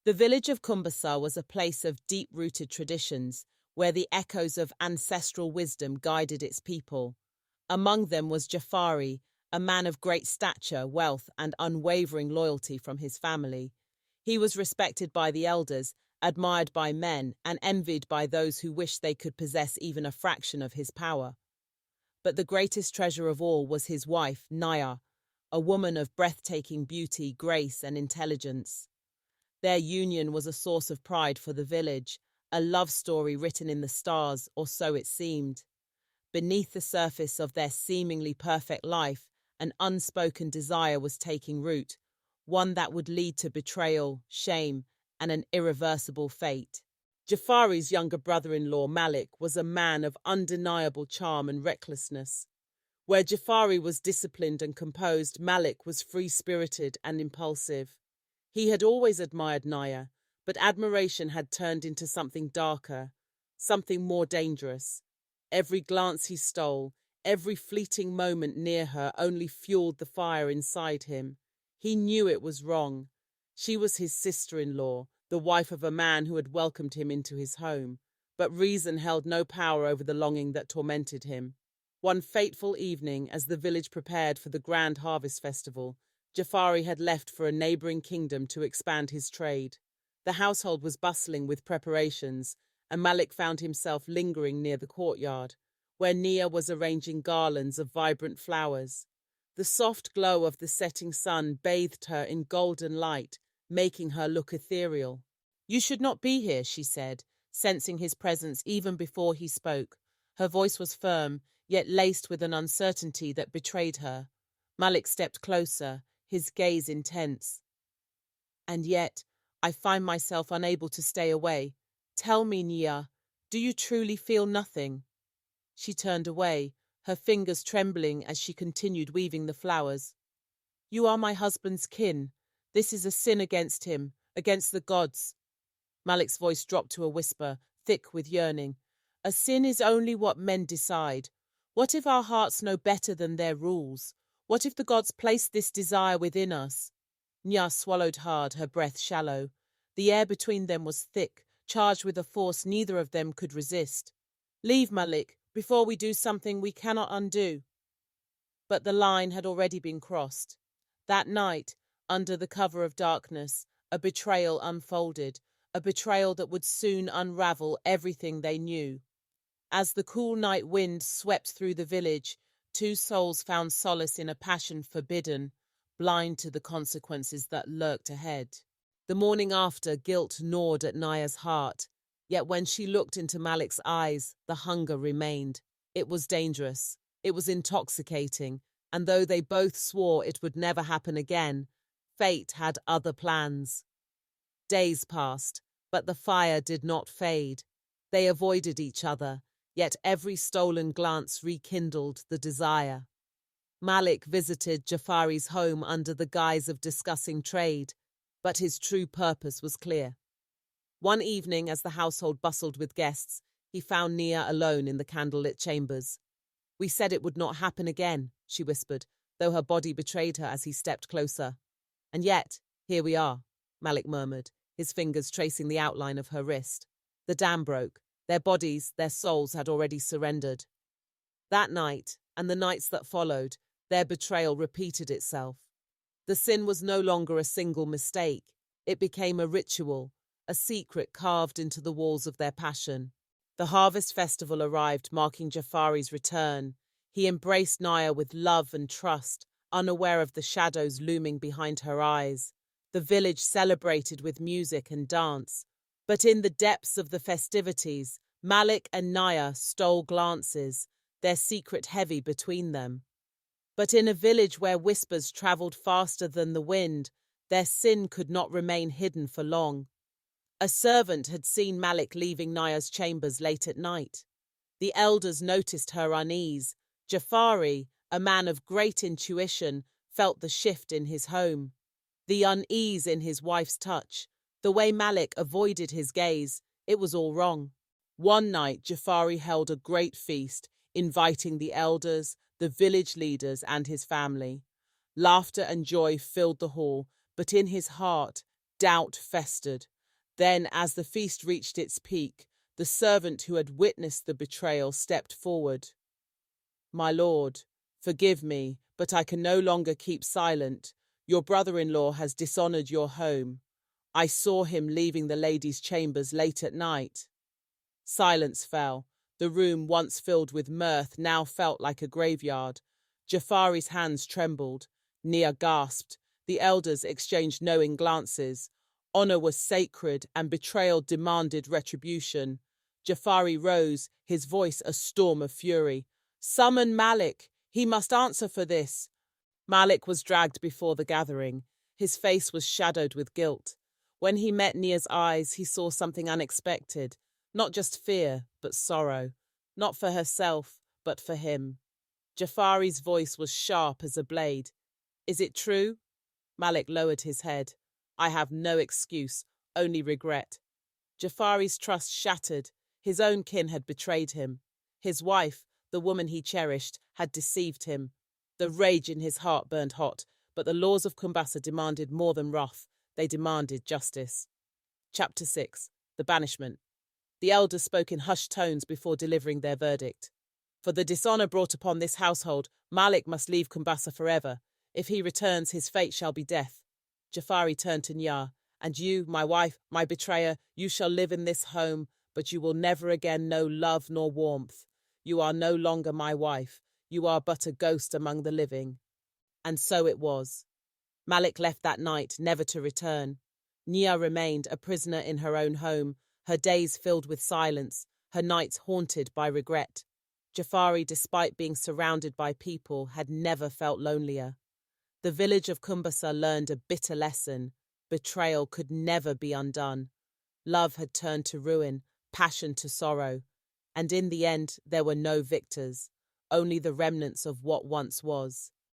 The village of Kumbasa was a place of deep-rooted traditions, where the echoes of ancestral wisdom guided its people. Among them was Jafari, a man of great stature, wealth, and unwavering loyalty from his family. He was respected by the elders, admired by men, and envied by those who wished they could possess even a fraction of his power. But the greatest treasure of all was his wife, Naya, a woman of breathtaking beauty, grace, and intelligence. Their union was a source of pride for the village, a love story written in the stars, or so it seemed. Beneath the surface of their seemingly perfect life, an unspoken desire was taking root, one that would lead to betrayal, shame, and an irreversible fate. Jafari's younger brother-in-law, Malik, was a man of undeniable charm and recklessness. Where Jafari was disciplined and composed, Malik was free-spirited and impulsive. He had always admired Naya, but admiration had turned into something darker, something more dangerous. Every glance he stole, every fleeting moment near her only fueled the fire inside him. He knew it was wrong. She was his sister-in-law, the wife of a man who had welcomed him into his home, but reason held no power over the longing that tormented him. One fateful evening, as the village prepared for the grand harvest festival, Jafari had left for a neighboring kingdom to expand his trade. The household was bustling with preparations, and Malik found himself lingering near the courtyard, where Nia was arranging garlands of vibrant flowers. The soft glow of the setting sun bathed her in golden light, making her look ethereal. "You should not be here," she said, sensing his presence even before he spoke. Her voice was firm, yet laced with an uncertainty that betrayed her. Malik stepped closer, his gaze intense. "And yet, I find myself unable to stay away. Tell me, Nia, do you truly feel nothing?" She turned away, her fingers trembling as she continued weaving the flowers. "You are my husband's kin. This is a sin against him, against the gods." Malik's voice dropped to a whisper, thick with yearning. "A sin is only what men decide. What if our hearts know better than their rules? What if the gods placed this desire within us?" Nia swallowed hard, her breath shallow. The air between them was thick, charged with a force neither of them could resist. "Leave, Malik, before we do something we cannot undo." But the line had already been crossed. That night, under the cover of darkness, a betrayal unfolded, a betrayal that would soon unravel everything they knew. As the cool night wind swept through the village, two souls found solace in a passion forbidden, blind to the consequences that lurked ahead. The morning after, guilt gnawed at Naya's heart, yet when she looked into Malik's eyes, the hunger remained. It was dangerous, it was intoxicating, and though they both swore it would never happen again, fate had other plans. Days passed, but the fire did not fade. They avoided each other, yet every stolen glance rekindled the desire. Malik visited Jafari's home under the guise of discussing trade, but his true purpose was clear. One evening, as the household bustled with guests, he found Nia alone in the candlelit chambers. "We said it would not happen again," she whispered, though her body betrayed her as he stepped closer. "And yet, here we are," Malik murmured, his fingers tracing the outline of her wrist. The dam broke. Their bodies, their souls had already surrendered. That night, and the nights that followed, their betrayal repeated itself. The sin was no longer a single mistake. It became a ritual, a secret carved into the walls of their passion. The harvest festival arrived, marking Jafari's return. He embraced Naya with love and trust, unaware of the shadows looming behind her eyes. The village celebrated with music and dance. But in the depths of the festivities, Malik and Naya stole glances, their secret heavy between them. But in a village where whispers travelled faster than the wind, their sin could not remain hidden for long. A servant had seen Malik leaving Naya's chambers late at night. The elders noticed her unease. Jafari, a man of great intuition, felt the shift in his home. The unease in his wife's touch, the way Malik avoided his gaze, it was all wrong. One night, Jafari held a great feast, inviting the elders, the village leaders, and his family. Laughter and joy filled the hall, but in his heart, Doubt festered. Then, as the feast reached its peak, the servant who had witnessed the betrayal stepped forward. "My lord, forgive me, but I can no longer keep silent. Your brother-in-law has dishonored your home. I saw him leaving the ladies' chambers late at night." Silence fell. The room, once filled with mirth, now felt like a graveyard. Jafari's hands trembled. Nia gasped. The elders exchanged knowing glances. Honor was sacred, and betrayal demanded retribution. Jafari rose, his voice a storm of fury. "Summon Malik! He must answer for this!" Malik was dragged before the gathering. His face was shadowed with guilt. When he met Nia's eyes, he saw something unexpected. Not just fear, but sorrow. Not for herself, but for him. Jafari's voice was sharp as a blade. "Is it true?" Malik lowered his head. "I have no excuse, only regret." Jafari's trust shattered. His own kin had betrayed him. His wife, the woman he cherished, had deceived him. The rage in his heart burned hot, but the laws of Kumbasa demanded more than wrath. They demanded justice. Chapter 6. The Banishment. The elders spoke in hushed tones before delivering their verdict. "For the dishonor brought upon this household, Malik must leave Kumbasa forever. If he returns, his fate shall be death." Jafari turned to Nya. "And you, my wife, my betrayer, you shall live in this home, but you will never again know love nor warmth. You are no longer my wife. You are but a ghost among the living." And so it was. Malik left that night, never to return. Nia remained a prisoner in her own home, her days filled with silence, her nights haunted by regret. Jafari, despite being surrounded by people, had never felt lonelier. The village of Kumbasa learned a bitter lesson. Betrayal could never be undone. Love had turned to ruin, passion to sorrow. And in the end, there were no victors, only the remnants of what once was.